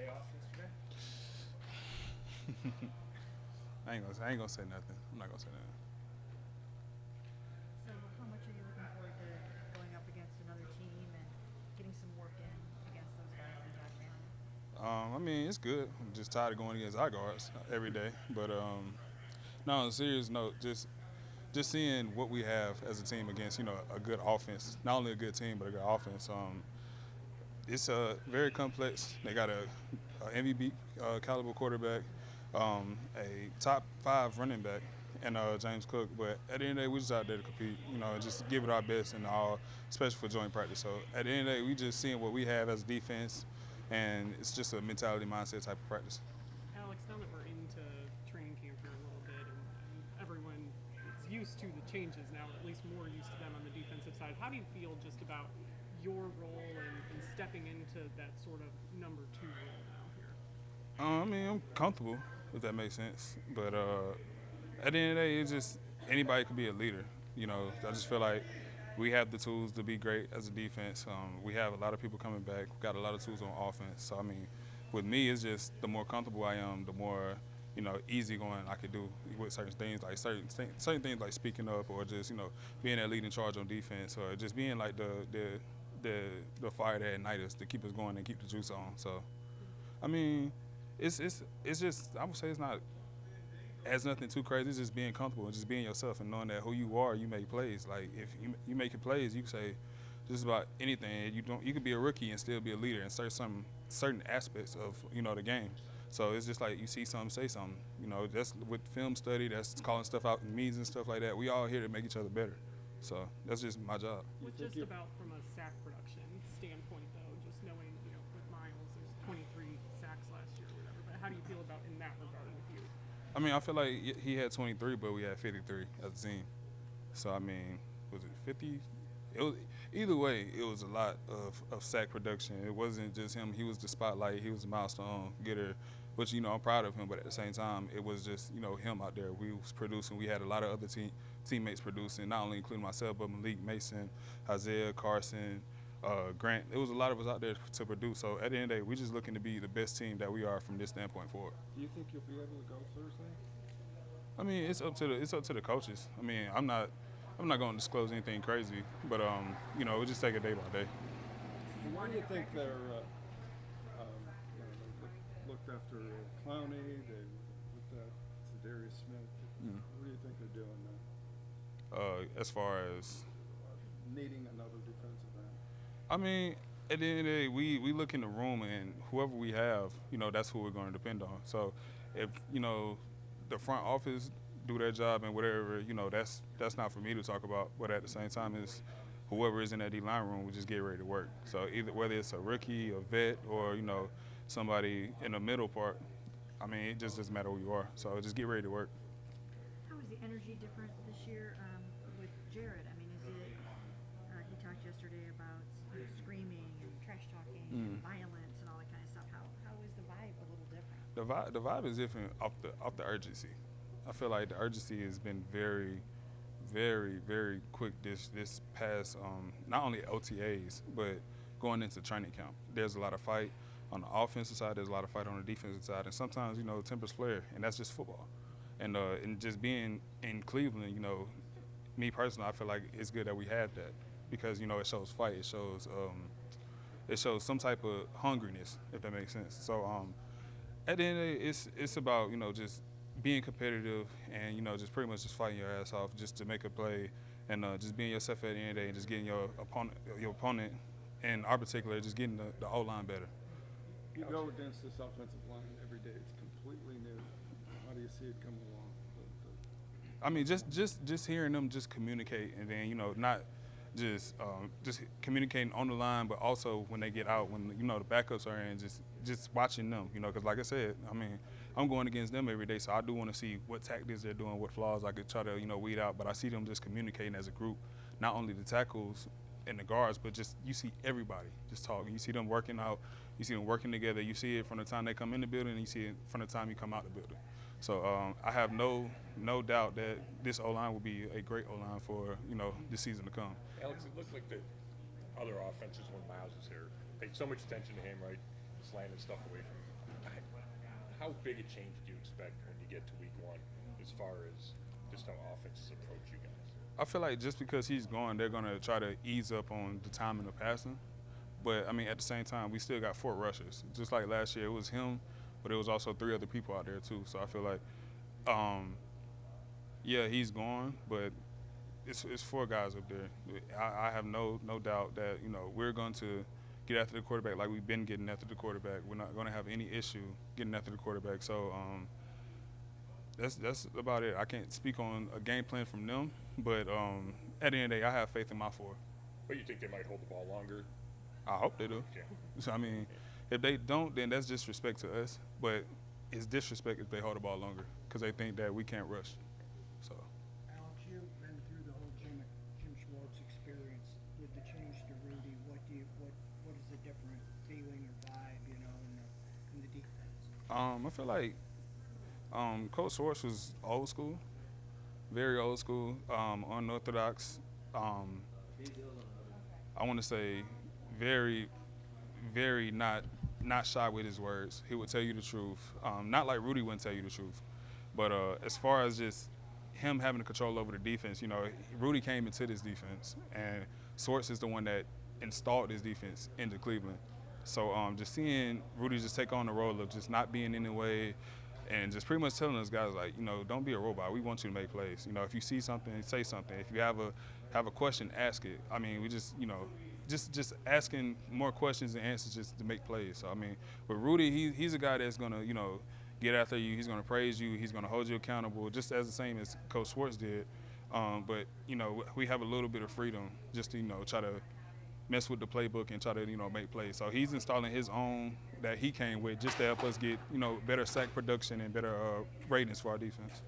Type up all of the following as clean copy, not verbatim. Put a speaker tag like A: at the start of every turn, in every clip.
A: day off yesterday?
B: I ain't gonna say nothing. I'm not gonna say nothing.
C: So how much are you looking forward to going up against another team and getting some work in against those guys in Josh Allen?
B: I mean, it's good. I'm just tired of going against our guards every day. But no, on a serious note, just seeing what we have as a team against a good offense, not only a good team but a good offense. It's very complex. They got a MVP caliber quarterback, a top 5 running back, and James Cook. But at the end of the day, we just out there to compete, and just give it our best and all, especially for joint practice. So at the end of the day, we just seeing what we have as a defense, and it's just a mentality mindset type of practice.
D: Alex, now that we're into training camp here a little bit, and everyone is used to the changes now, or at least more used to them on the defensive side, how do you feel just about your role and stepping into that sort of number 2 role now here?
B: I mean, I'm comfortable, if that makes sense. But at the end of the day, it's just anybody could be a leader. I just feel like we have the tools to be great as a defense. We have a lot of people coming back. We got a lot of tools on offense. So I mean, with me, it's just the more comfortable I am, the more easy going I could do with certain things, like certain things like speaking up, or just being that leading charge on defense, or just being like the fire that ignites us to keep us going and keep the juice on. So I mean, it's just, I would say it's not, has nothing too crazy. It's just being comfortable and just being yourself and knowing that who you are, you make plays. Like if you making plays, you can say just about anything. You could be a rookie and still be a leader and certain aspects of the game. So it's just like you see something, say something. That's with film study. That's calling stuff out in meetings and stuff like that. We all here to make each other better. So that's just my job.
D: What just about from a sack production standpoint, though, just knowing, with Miles, there's 23 sacks last year or whatever, but how do you feel about in that regard with you?
B: I mean, I feel like he had 23, but we had 53 as a team. So I mean, was it 50? It was either way. It was a lot of sack production. It wasn't just him. He was the spotlight. He was the milestone getter, which I'm proud of him. But at the same time, it was just him out there. We was producing. We had a lot of other teammates producing, not only including myself, but Malik, Mason, Isaiah, Carson, Grant. It was a lot of us out there to produce. So at the end of the day, we're just looking to be the best team that we are from this standpoint forward.
A: Do you think you'll be able to go Thursday?
B: I mean, it's up to the coaches. I mean, I'm not going to disclose anything crazy, but we just take it day by day.
A: Why do you think they're they looked after Clowney? They looked at Darius Smith. What do you think they're doing now?
B: As far as
A: Needing another defensive end.
B: I mean, at the end of the day, we look in the room, and whoever we have, that's who we're going to depend on. So if the front office do their job and whatever, that's not for me to talk about. But at the same time, is whoever is in that D-line room, we just get ready to work. So either whether it's a rookie, a vet, or somebody in the middle part, I mean, it just doesn't matter who you are. So just get ready to work.
C: How is the energy different this year with Jared? I mean, is it, he talked yesterday about screaming and trash talking and violence and all that kind of stuff. How is the vibe a little different?
B: The vibe is different off the urgency. I feel like the urgency has been very, very, very quick this past not only OTAs but going into training camp. There's a lot of fight on the offensive side. There's a lot of fight on the defensive side, and sometimes tempers flare, and that's just football. And just being in Cleveland, me personally, I feel like it's good that we had that because it shows fight. It shows some type of hungriness, if that makes sense. So at the end of the day, it's about just being competitive and just pretty much just fighting your ass off just to make a play and just being yourself at the end of the day and just getting your opponent and our particular just getting the O line better.
A: You go against this offensive line every day. It's completely new. How do you see it coming along?
B: I mean, just hearing them just communicate, and then not just communicating on the line, but also when they get out, when the backups are in, just watching them, because like I said, I mean, I'm going against them every day, so I do want to see what tactics they're doing, what flaws I could try to weed out. But I see them just communicating as a group, not only the tackles and the guards, but just you see everybody just talking. You see them working out, you see them working together. You see it from the time they come in the building, and you see it from the time you come out the building. So I have no doubt that this O-line will be a great O-line for this season to come.
E: Alex, it looks like the other offenses when Miles is here paid so much attention to him, right? slamming stuff away from you. How big a change do you expect when you get to week 1 as far as just how offenses approach you guys?
B: I feel like just because he's gone, they're going to try to ease up on the timing of passing. But, I mean, at the same time, we still got 4 rushers. Just like last year, it was him, but it was also 3 other people out there, too. So I feel like, yeah, he's gone, but it's 4 guys up there. I have no doubt that, you know, we're going to get after the quarterback like we've been getting after the quarterback. We're not going to have any issue getting after the quarterback. So that's about it. I can't speak on a game plan from them, but at the end of the day, I have faith in my 4.
E: But you think they might hold the ball longer?
B: I hope they do.
E: Yeah.
B: So, I mean, if they don't, then that's disrespect to us. But it's disrespect if they hold the ball longer because they think that we can't rush. So.
F: Alex, you've been through the whole Jim Schwartz experience with the change to Rudy. What is the different feeling or vibe, you know, in the defense?
B: I feel like Coach Schwartz was old school, very old school, unorthodox. I want to say very, very not shy with his words. He would tell you the truth. Not like Rudy wouldn't tell you the truth, but as far as just him having the control over the defense, you know, Rudy came into this defense, and Schwartz is the one that installed this defense into Cleveland. So just seeing Rudy just take on the role of just not being in the way and just pretty much telling us guys, like, you know, don't be a robot. We want you to make plays. You know, if you see something, say something. If you have a question, ask it. I mean, we just, you know, just asking more questions and answers just to make plays. So, I mean, with Rudy, he's a guy that's going to, you know, get after you. He's going to praise you. He's going to hold you accountable, just as the same as Coach Schwartz did. But, you know, we have a little bit of freedom just to, you know, try to mess with the playbook and try to, you know, make plays. So he's installing his own that he came with just to help us get, you know, better sack production and better ratings for our defense.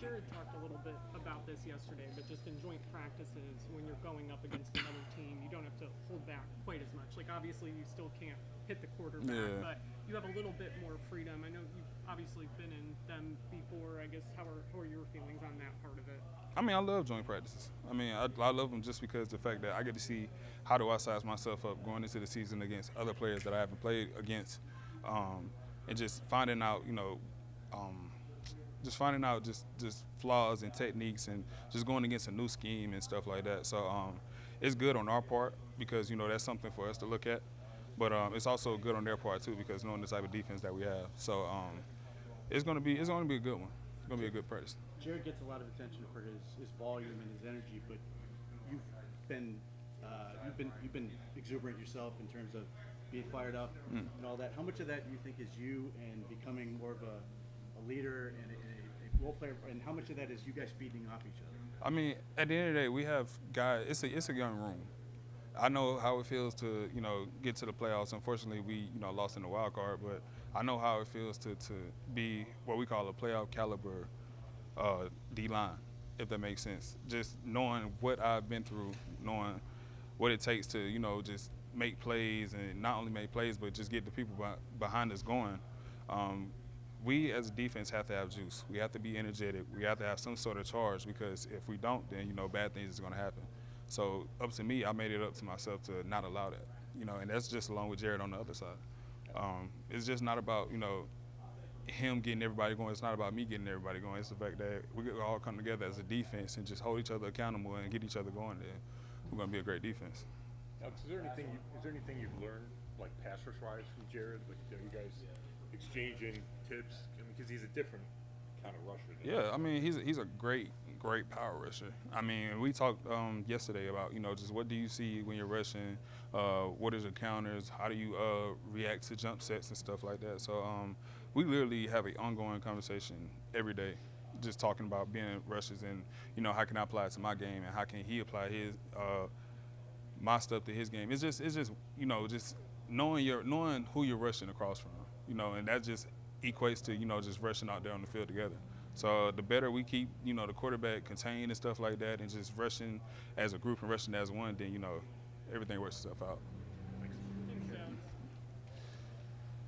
D: Jared talked a little bit about this yesterday, but just in joint practices, when you're going up against another team, you don't have to hold back quite as much. Like, obviously, you still can't hit the quarterback, but you have a little bit more freedom. I know you've obviously been in them before. I guess, how are your feelings on that part of it?
B: I mean, I love joint practices. I mean, I love them just because the fact that I get to see how do I size myself up going into the season against other players that I haven't played against, and just finding out, you know, just finding out just flaws and techniques and just going against a new scheme and stuff like that. So it's good on our part because, you know, that's something for us to look at. But it's also good on their part too because knowing the type of defense that we have. So it's gonna be a good one. It's gonna be a good practice.
G: Jared gets a lot of attention for his volume and his energy, but you've been exuberant yourself in terms of being fired up and all that. How much of that do you think is you and becoming more of a leader and a role player, and how much of that is you guys feeding off each other?
B: I mean, at the end of the day, we have guys. It's a young room. I know how it feels to, you know, get to the playoffs. Unfortunately, we, you know, lost in the wild card, but I know how it feels to be what we call a playoff caliber D-line, if that makes sense. Just knowing what I've been through, knowing what it takes to, you know, just make plays and not only make plays, but just get the people behind us going. We as a defense have to have juice. We have to be energetic. We have to have some sort of charge because if we don't, then, you know, bad things are going to happen. So up to me, I made it up to myself to not allow that, you know, and that's just along with Jared on the other side. It's just not about, you know, him getting everybody going. It's not about me getting everybody going. It's the fact that we all come together as a defense and just hold each other accountable and get each other going. Then we're going to be a great defense.
E: Alex, is there anything you've learned, like pass rush wise, from Jared? Like, you guys exchanging tips? Because he's a different kind of rusher.
B: Yeah, I mean, he's a great power rusher. I mean, we talked yesterday about, you know, just what do you see when you're rushing? What is your counters? How do you react to jump sets and stuff like that? So we literally have an ongoing conversation every day, just talking about being rushers and, you know, how can I apply it to my game and how can he apply his my stuff to his game. It's just you know, just knowing who you're rushing across from, you know, and that just equates to, you know, just rushing out there on the field together. So the better we keep, you know, the quarterback contained and stuff like that and just rushing as a group and rushing as one, then, you know, everything works itself out.